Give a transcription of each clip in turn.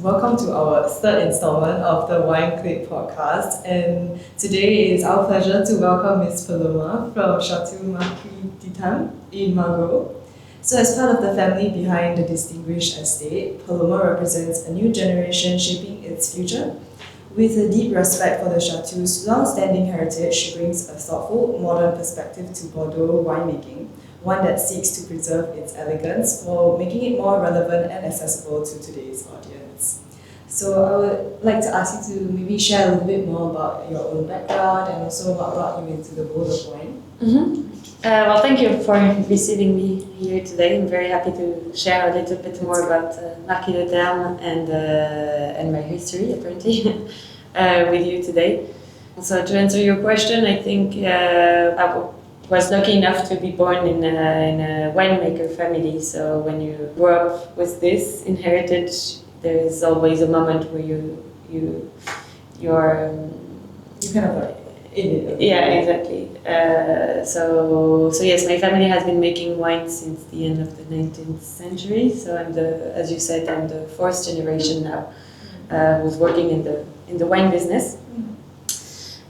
Welcome to our third installment of the Clique podcast. And today it is our pleasure to welcome Ms. Paloma from Chateau Marquis Terme in Margot. So as part of the family behind the distinguished estate, Paloma represents a new generation shaping its future. With a deep respect for the Chateau's long-standing heritage, she brings a thoughtful, modern perspective to Bordeaux winemaking, one that seeks to preserve its elegance while making it more relevant and accessible to today's audience. So I would like to ask you to maybe share a little bit more about your own background and also what brought you into the world of wine. Well, thank you for receiving me here today. I'm very happy to share a little bit more about Marquis de Terme and my history, apparently, with you today. So to answer your question, I think I was lucky enough to be born in a winemaker family. So when you grow up with this inherited, there is always a moment where you're kind of like in it. Yeah, exactly. So yes, my family has been making wine since the end of the 19th century. So as you said, I'm the fourth generation now, who's working in the wine business.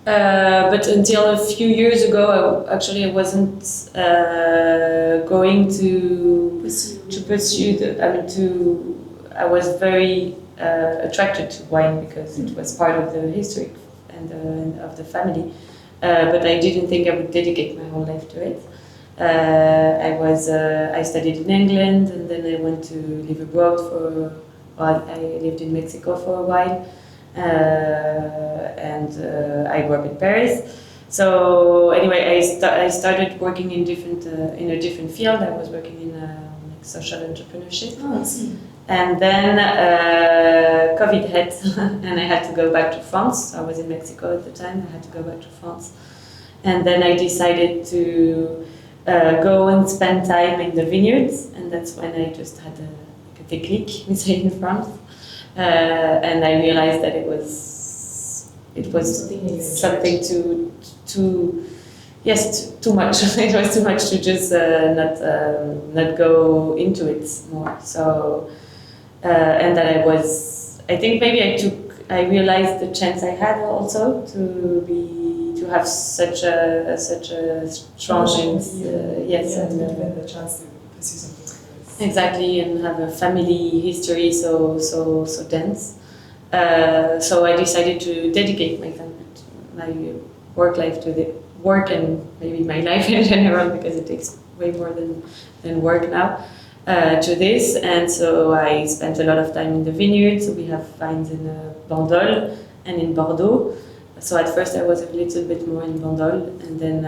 But until a few years ago, I wasn't going to pursue. I was very attracted to wine because it was part of the history and of the family. But I didn't think I would dedicate my whole life to it. I studied in England, and then I went to live abroad I lived in Mexico for a while. And I grew up in Paris. So anyway, I started working in a different field. I was working in social entrepreneurship. Oh, I see. And then COVID hit, and I had to go back to France. I was in Mexico at the time. I had to go back to France, and then I decided to go and spend time in the vineyards, and that's when I just had a clique, we say in France. And I realized that it was something too much. It was too much to just not go into it more. So and that I think maybe I realized the chance I had also to have such a strong yes, and the chance to pursue something. Exactly, and have a family history so dense. So I decided to dedicate my work life to the work and maybe my life in general, because it takes way more than work now, to this. And so I spent a lot of time in the vineyards. So we have vines in Bandol and in Bordeaux. So at first I was a little bit more in Bandol, and then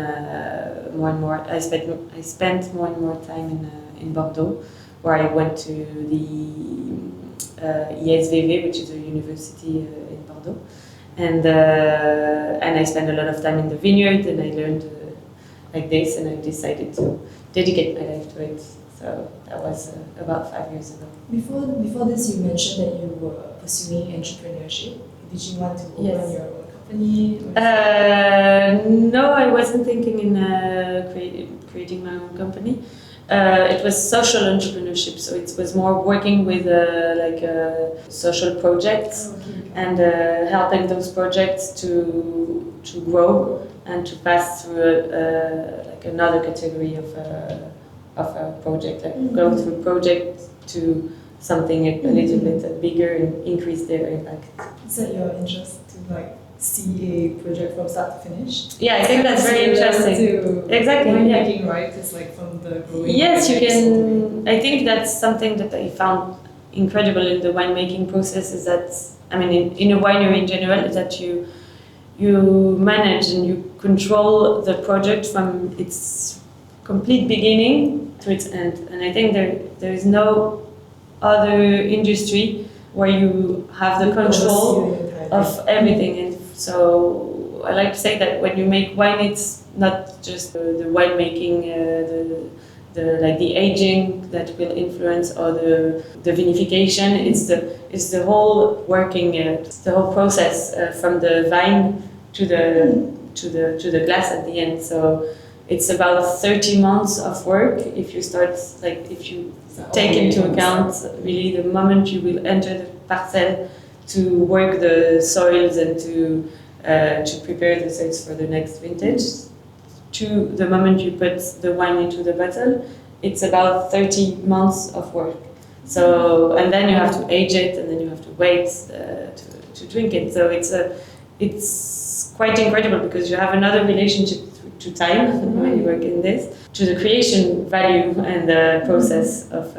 more and more I spent more and more time in Bordeaux, where I went to the ISVV, which is a university in Bordeaux, and I spent a lot of time in the vineyard, and I learned like this, and I decided to dedicate my life to it. So that was about 5 years ago. Before this, you mentioned that you were pursuing entrepreneurship. Did you want to open your own company? No, I wasn't thinking in creating my own company. It was social entrepreneurship, so it was more working with social projects and helping those projects to grow and to pass through another category of a project, go through project to something a little bit bigger and increase their impact. Is that your interest to see a project from start to finish? Yeah, I think that's very interesting. Exactly. Winemaking, right? It's from the growing. Yes, you can. I think that's something that I found incredible in the winemaking process. Is that in a winery in general, is that you manage and you control the project from its complete beginning to its end. And I think there is no other industry where you have the control of everything. And so I like to say that when you make wine, it's not just the winemaking, the aging that will influence, or the vinification. It's the whole working, the whole process from the vine to the glass at the end. So it's about 30 months of work if you start, like if you take into account really the moment you will enter the parcel to work the soils and to prepare the soils for the next vintage, to the moment you put the wine into the bottle, it's about 30 months of work. So, and then you have to age it, and then you have to wait to drink it. So it's quite incredible because you have another relationship to time when you work in this, to the creation value and the process of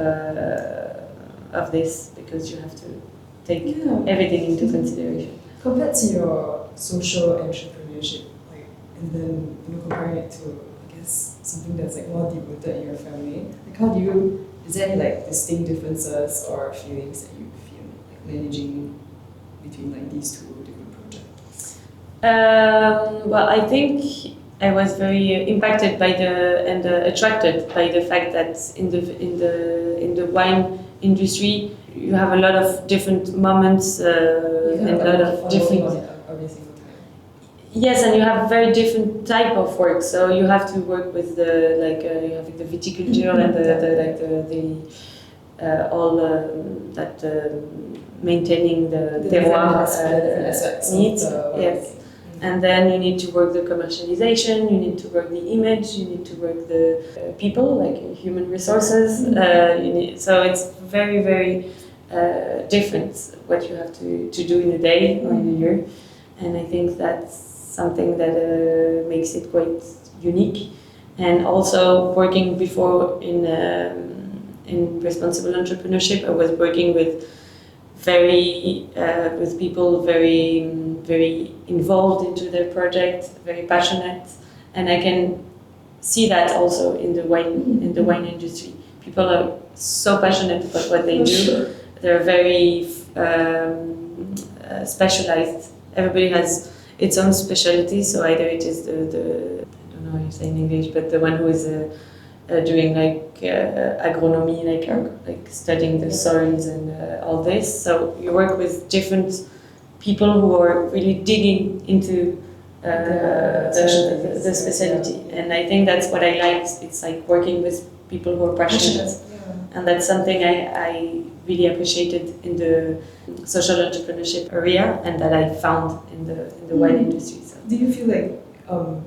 this, because you have to take everything into consideration. Compared to your social entrepreneurship, like, and then comparing it to, I guess, something that's like more deep-rooted in your family, like how do you? Is there any like distinct differences or feelings that you feel like managing between like these two different projects? Well, I think I was very impacted by and attracted by the fact that in the wine industry you have a lot of different moments and a lot of different. Every single time. Yes, and you have very different type of work. So you have to work with the you have the viticulture and maintaining the terroir needs. Yes. And then you need to work the commercialization, you need to work the image, you need to work the people, like human resources. So it's very, very different what you have to do in a day or in a year. And I think that's something that makes it quite unique. And also working before in responsible entrepreneurship, I was working with with people very involved into their project, very passionate, and I can see that also in the wine industry. People are so passionate about what they do. They're very specialized. Everybody has its own specialty. So either it is the I don't know how you say in English, but the one who is doing agronomy, like studying the soils and all this. So you work with different people who are really digging into the specialty, and I think that's what I like. It's like working with people who are passionate, and that's something I really appreciated in the social entrepreneurship area, and that I found in the wine industry. So. Do you feel like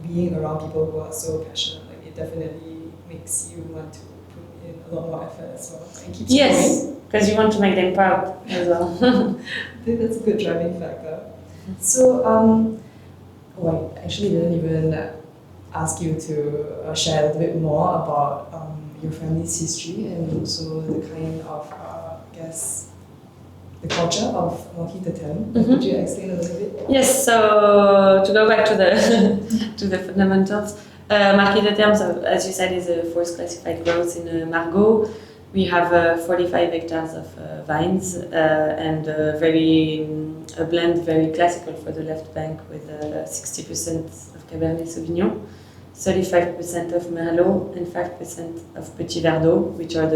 being around people who are so passionate, like it definitely makes you want to put in a lot more effort as well and keep Yes, because you want to make them proud as well. I think that's a good driving factor. So, I actually didn't even ask you to share a little bit more about your family's history and also the kind of, the culture of Marquis de Terme. Could you explain a little bit? Yes, so to go back to the fundamentals, Marquis de Terme, so as you said, is a forest classified growth in Margaux. We have 45 hectares of vines and a blend very classical for the left bank with 60% of Cabernet Sauvignon, 35% of Merlot and 5% of Petit Verdot, which are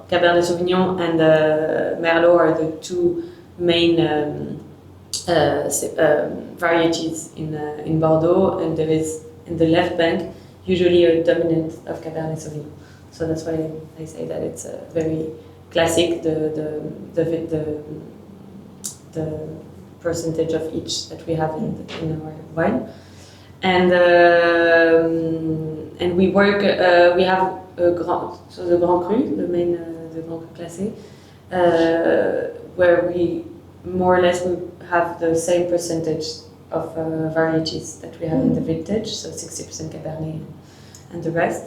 Cabernet Sauvignon and Merlot are the two main varieties in Bordeaux, and there is in the left bank usually a dominant of Cabernet Sauvignon. So that's why I say that it's very classic, the percentage of each that we have in our wine. And we work, we have the Grand Cru, the Grand Cru Classé, where we more or less have the same percentage of varieties that we have in the vintage, so 60% Cabernet and the rest.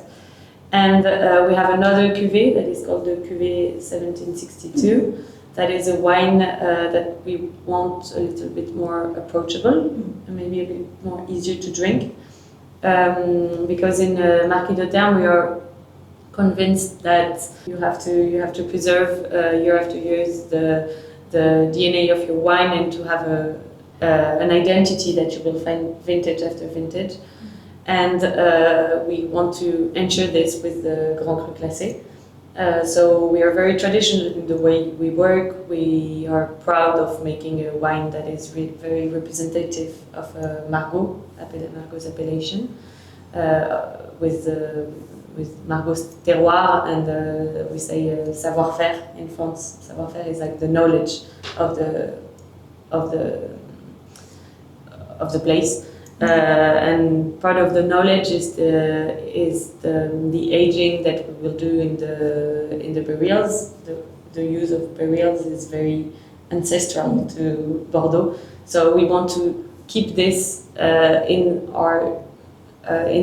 And we have another cuvée that is called the cuvée 1762. That is a wine that we want a little bit more approachable and maybe a bit more easier to drink. Because in Marquis de Terme we are convinced that you have to preserve year after year the DNA of your wine and to have an identity that you will find vintage after vintage. And we want to ensure this with the Grand Cru Classé. So we are very traditional in the way we work. We are proud of making a wine that is very representative of Margaux's appellation. with Margot's terroir, and we say savoir-faire in France. Savoir-faire is like the knowledge of the place, and part of the knowledge is the aging that we will do in the barrels. The use of barrels is very ancestral to Bordeaux, so we want to keep this in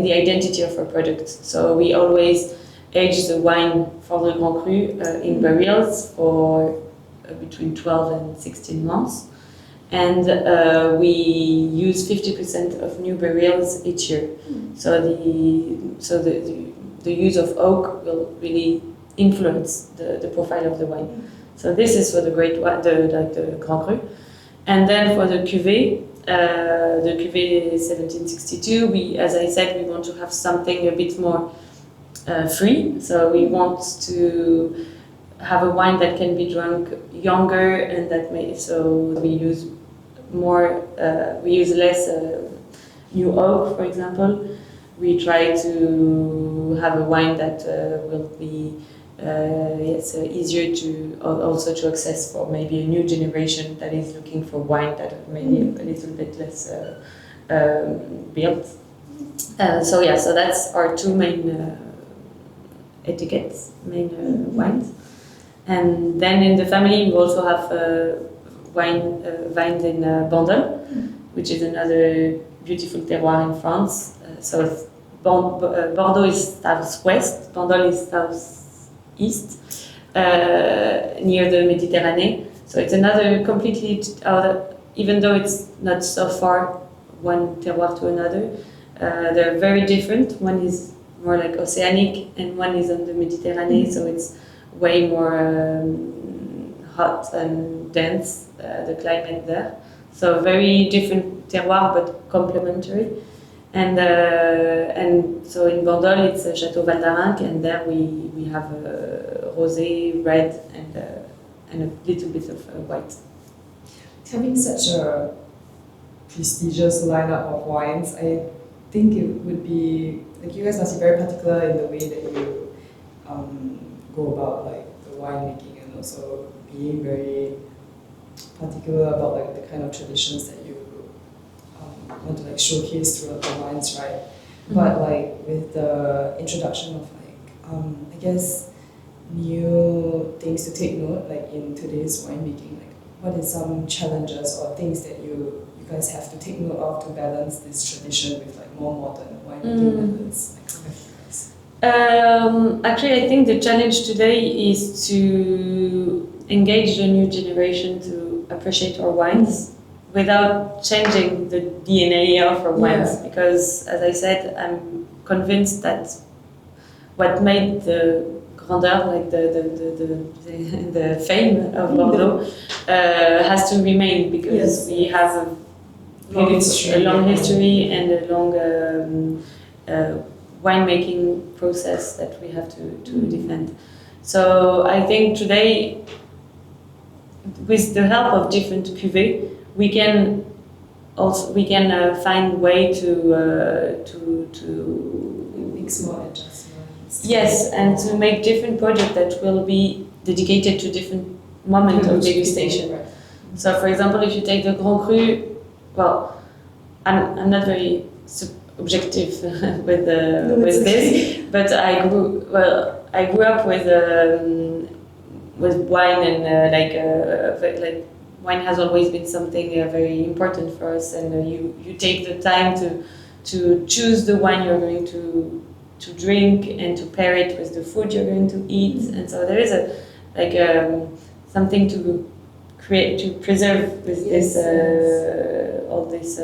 the identity of our product. So we always age the wine for the Grand Cru in barrels for between 12 and 16 months. And we use 50% of new barrels each year. So the use of oak will really influence the profile of the wine. So this is for the the Grand Cru. And then for the cuvée, the cuvée 1762, as I said, we want to have something a bit more free. So we want to have a wine that can be drunk younger, and so we use less new oak, for example. We try to have a wine that will be easier to access for maybe a new generation that is looking for wine that may be a little bit less built. So that's our two main etiquettes, main wines. And then in the family we also have vines in Bandol, which is another beautiful terroir in France. So Bordeaux is southwest, Bandol is southeast, near the Mediterranean. So it's another completely even though it's not so far one terroir to another, they're very different. One is more like oceanic and one is on the Mediterranean, so it's way more hot and dense, the climate there. So very different terroir but complementary. And so in Bandol it's Château Val d'Arinque, and there we have rosé, red, and a little bit of white. Having such a prestigious lineup of wines, I think it would be like you guys must be very particular in the way that you go about like the winemaking, and also being very particular about like the kind of traditions that you want to like showcase throughout the wines, right? Mm-hmm. But like with the introduction of like I guess new things to take note like in today's winemaking, like what is some challenges or things that you guys have to take note of to balance this tradition with like more modern winemaking methods? Actually, I think the challenge today is to engage the new generation to appreciate our wines without changing the DNA of our wines. Because, as I said, I'm convinced that what made the grandeur, like the fame of Bordeaux, has to remain, because we have a long history and a long winemaking process that we have to defend. So I think today, with the help of different cuvées, we can find way to make small adjustments. Yes, and to make different projects that will be dedicated to different moments of degustation. Right. So, for example, if you take the Grand Cru, well, I'm not very objective with this, but I grew up with wine, and like wine has always been something very important for us, and you take the time to choose the wine you're going to drink and to pair it with the food you're going to eat, and so there is something to preserve with this all this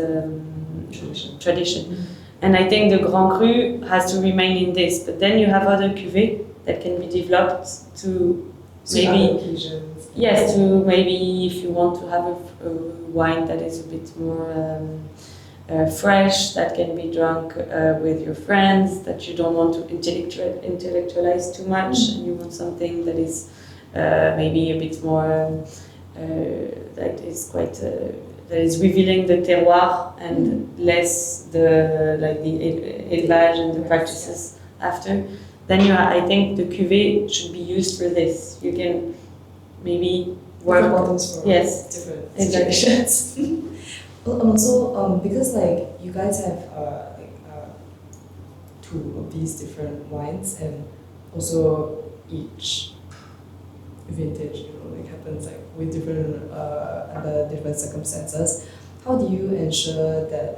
tradition. Mm-hmm. And I think the Grand Cru has to remain in this, but then you have other cuvées that can be developed to maybe, yes, to maybe if you want to have a wine that is a bit more fresh, that can be drunk with your friends, that you don't want to intellectualize too much, and you want something that is maybe a bit more that is quite that is revealing the terroir and less the élevage and the practices after, then I think the cuvée should be used for this. You can maybe work different bottles for yes different exactly. situations. Well, also because like you guys have two of these different wines, and also each vintage, like happens like with different under different circumstances. How do you ensure that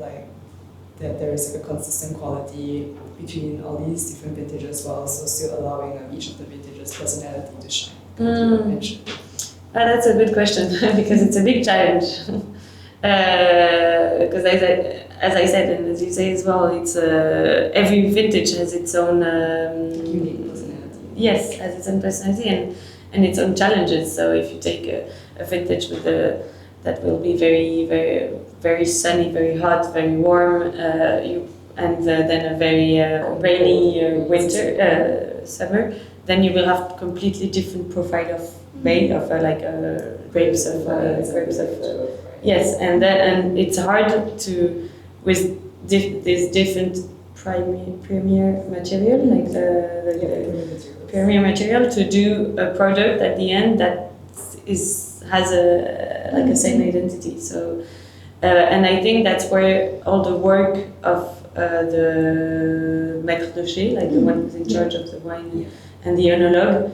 that there is like a consistent quality between all these different vintages while also still allowing each of the vintages personality to shine? That's a good question because it's a big challenge. Because as I said, and as you say as well, it's every vintage has its own unique personality. Yes, has its own personality and its own challenges. So if you take a vintage with that will be very very very sunny, very hot, very warm, then a very rainy winter summer, then you will have completely different profile of made of grapes of yes, and it's hard to with this different premier material like the premier material to do a product at the end that has a same identity. So and I think that's where all the work of the maître de chai, like the one who's in charge of the wine and the oenologue,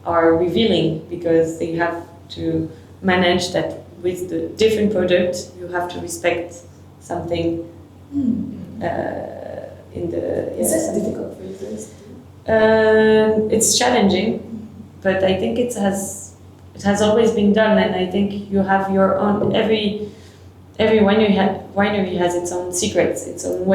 are revealing, because they have to manage that with the different product you have to respect something in the. Is that difficult for you guys to do? It's challenging, but I think it has always been done, and I think you have your own every winery has its own secrets, its own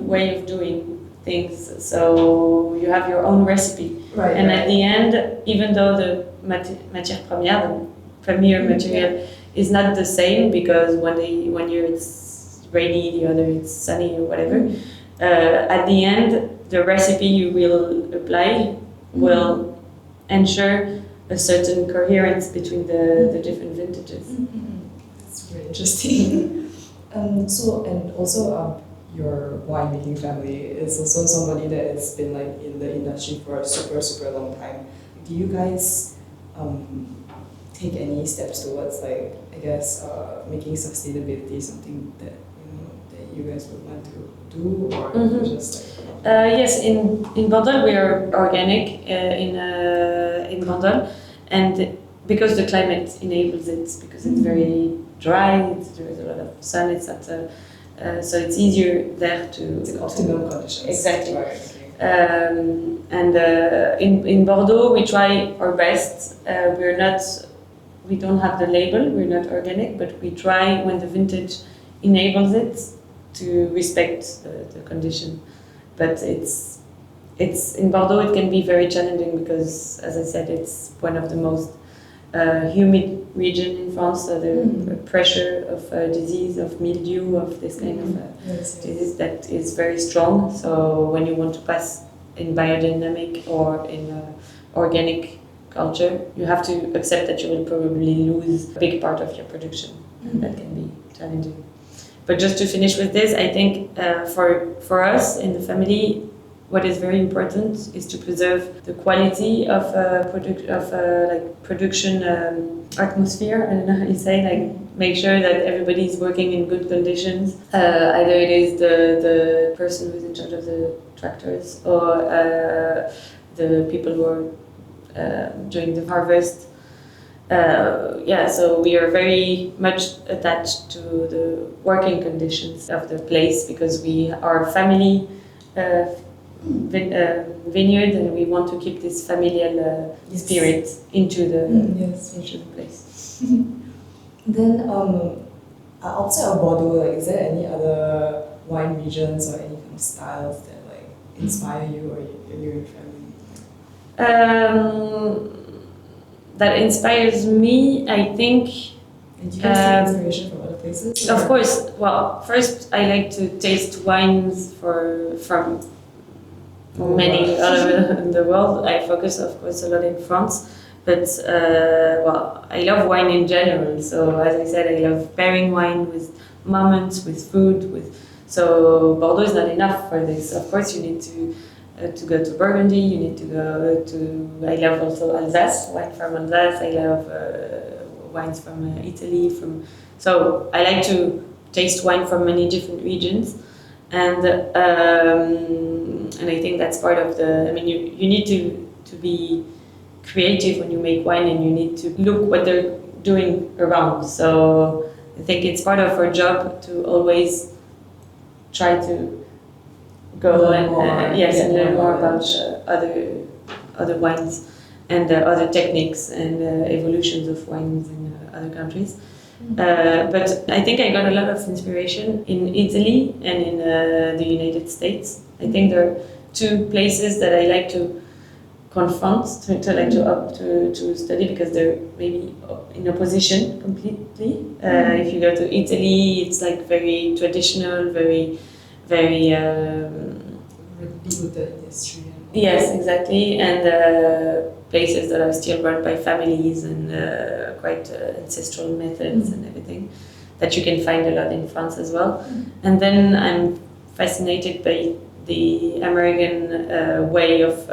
way of doing things. So you have your own recipe, right, and at the end, even though the matière première, the premier material, is not the same, because one year it's rainy, the other it's sunny or whatever. At the end, the recipe you will apply will ensure a certain coherence between the different vintages. That's very interesting. Your winemaking family is also somebody that has been like in the industry for a super, super long time. Do you guys take any steps towards making sustainability something that you guys would want to do, or just yes, in Bordeaux we are organic in Bordeaux, and because the climate enables it, because it's very dry, there is a lot of sun, it's not so it's easier there to optimum conditions. Exactly. Right, okay. In Bordeaux we try our best. We don't have the label, we're not organic, but we try, when the vintage enables it, to respect the condition. But it's in Bordeaux it can be very challenging, because, as I said, it's one of the most humid region in France, so the pressure of disease, of mildew, of this kind of disease that is very strong. So when you want to pass in biodynamic or in organic culture, you have to accept that you will probably lose a big part of your production, and that can be challenging. But just to finish with this, I think for us in the family, what is very important is to preserve the quality of production atmosphere. I don't know how you say, make sure that everybody is working in good conditions. Either it is the person who's in charge of the tractors, or the people who are doing the harvest. So we are very much attached to the working conditions of the place, because we are family vineyard, and we want to keep this familial spirit into the place. Then outside of Bordeaux, is there any other wine regions or any kind of styles that inspire you or your family? That inspires me, I think. And do you guys take inspiration from other places? Of course. Well, first I like to taste wines from many all over the world. I focus, of course, a lot in France, but I I love wine in general. So as I said, I love pairing wine with moments, with food, so Bordeaux is not enough for this. Of course, you need to go to Burgundy. You need to go to. I love also Alsace, wine from Alsace. I love wines from Italy. So I like to taste wine from many different regions, and I think that's part of the. I mean, you need to be creative when you make wine, and you need to look what they're doing around. So I think it's part of our job to always try to go and learn more about other wines and other techniques and evolutions of wines in other countries. But I think I got a lot of inspiration in Italy and in the United States. I think there are two places that I like to confront, to study, because they're maybe in opposition completely. If you go to Italy, it's like very traditional, very with the industry. Yes, exactly, and places that are still run by families and quite ancestral methods and everything that you can find a lot in France as well. And then I'm fascinated by the American way of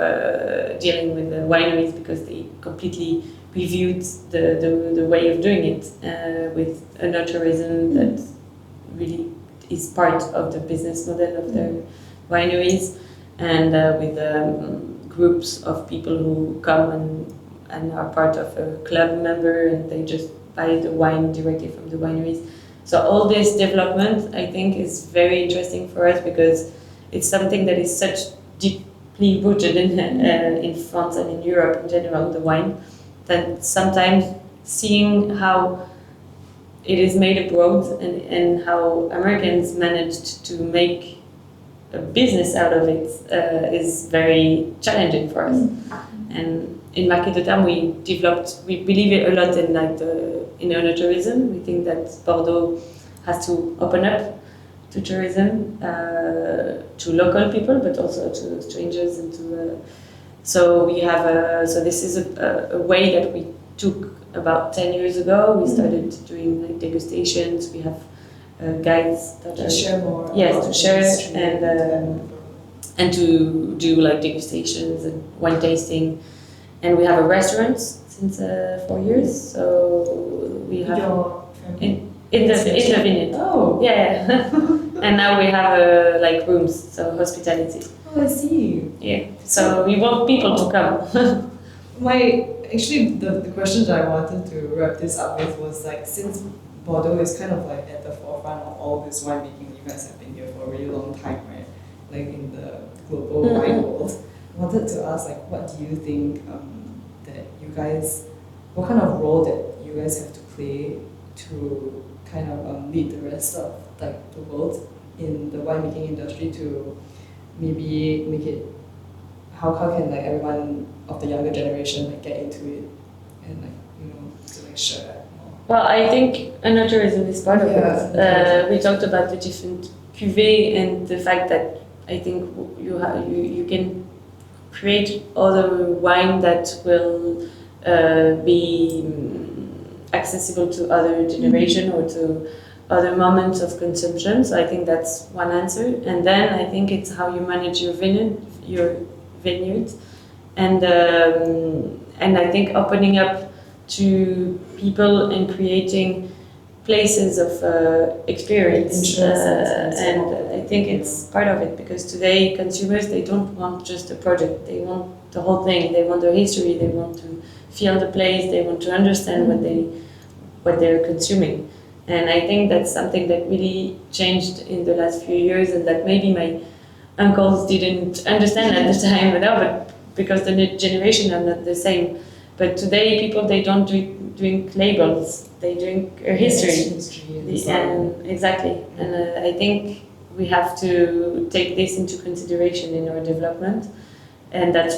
dealing with the wineries, because they completely reviewed the way of doing it with a notourism that really is part of the business model of their wineries, and with groups of people who come and are part of a club member, and they just buy the wine directly from the wineries. So all this development, I think, is very interesting for us, because it's something that is such deeply rooted in France and in Europe in general, the wine, that sometimes seeing how it is made abroad and how Americans managed to make a business out of it is very challenging for us. And in Marquis de Terme, we believe a lot in enotourism. We think that Bordeaux has to open up to tourism, to local people, but also to strangers and to. So we have so this is a way that we took about 10 years ago. We started doing like degustations. We have guides that to share more. Yes, to share and to do like degustations and wine tasting. And we have a restaurant since 4 years. So we have in the vineyard. Oh, yeah. And now we have like rooms, so hospitality. Oh, I see. Yeah. So we want people to come. The question that I wanted to wrap this up with was like, since Bordeaux is kind of like at the forefront of all this winemaking, you guys have been here for a really long time, right? Like in the global wine world. I wanted to ask, like, what do you think what kind of role that you guys have to play to kind of lead the rest of like the world in the winemaking industry to maybe make it, how can like everyone of the younger generation like get into it and like to like share that more? Well, I think enoturism is part of it. We talked about the different cuvées and the fact that I think you can create other wine that will be accessible to other generation or to other moments of consumption. So I think that's one answer. And then I think it's how you manage your vineyard, and I think opening up to people and creating places of experience. And I think it's part of it, because today consumers, they don't want just a project, they want the whole thing. They want their history, they want to feel the place, they want to understand what they're consuming. And I think that's something that really changed in the last few years, and that maybe my uncles didn't understand at the time, but because the generation are not the same. But today people, they don't drink labels, they drink history. Exactly. And I think we have to take this into consideration in our development, and that's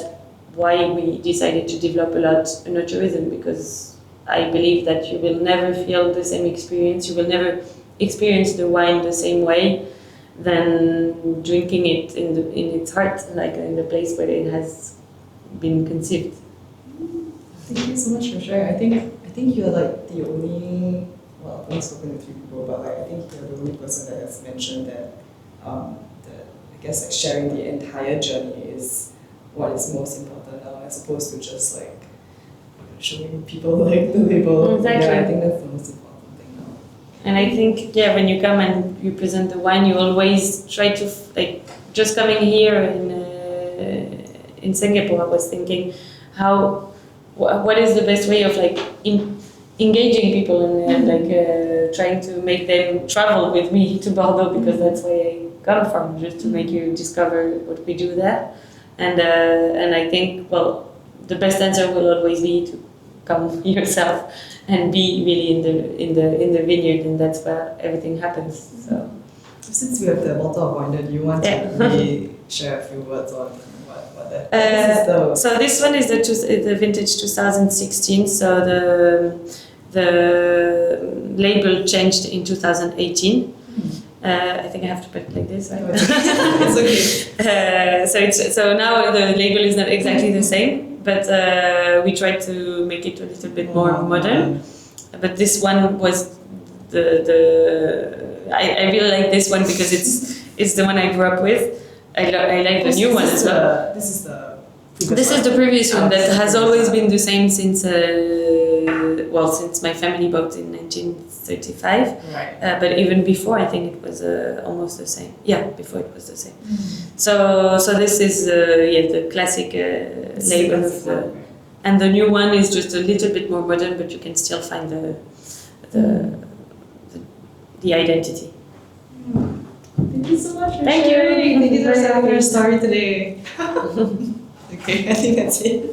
why we decided to develop a lot enoturism, because I believe that you will never feel the same experience, you will never experience the wine the same way than drinking it in its heart, like in the place where it has been conceived. Thank you so much for sharing. I I think you're like the only, well, I've only spoken to 3 people, but like I think you're the only person that has mentioned that, that I guess like sharing the entire journey is what is most important now, as opposed to just like showing people like the label. Exactly. Yeah, I think that's the most important thing now. And I think, yeah, when you come and you present the wine, you always try to, like, just coming here in Singapore, I was thinking what is the best way of like engaging people and trying to make them travel with me to Bordeaux, because that's where I come from, just to make you discover what we do there. And I think, well, the best answer will always be to come yourself and be really in the vineyard, and that's where everything happens. So since we have the bottle of wine, do you want to really share a few words on what that is? So this one is the vintage 2016. So the label changed in 2018. I think I have to put it like this. Right? It's okay. So now the label is not exactly the same, but we tried to make it a little bit more modern. But this one was I really like this one because it's the one I grew up with. I like the new one as well. This is the previous one that has always been the same since my family bought in 1935. Right. But even before, I think it was almost the same. Yeah, before it was the same. So this is the classic label of the, and the new one is just a little bit more modern, but you can still find the identity. Thank you so much for Thank sharing. you. Thank you for sharing your story today. Okay, I think that's it.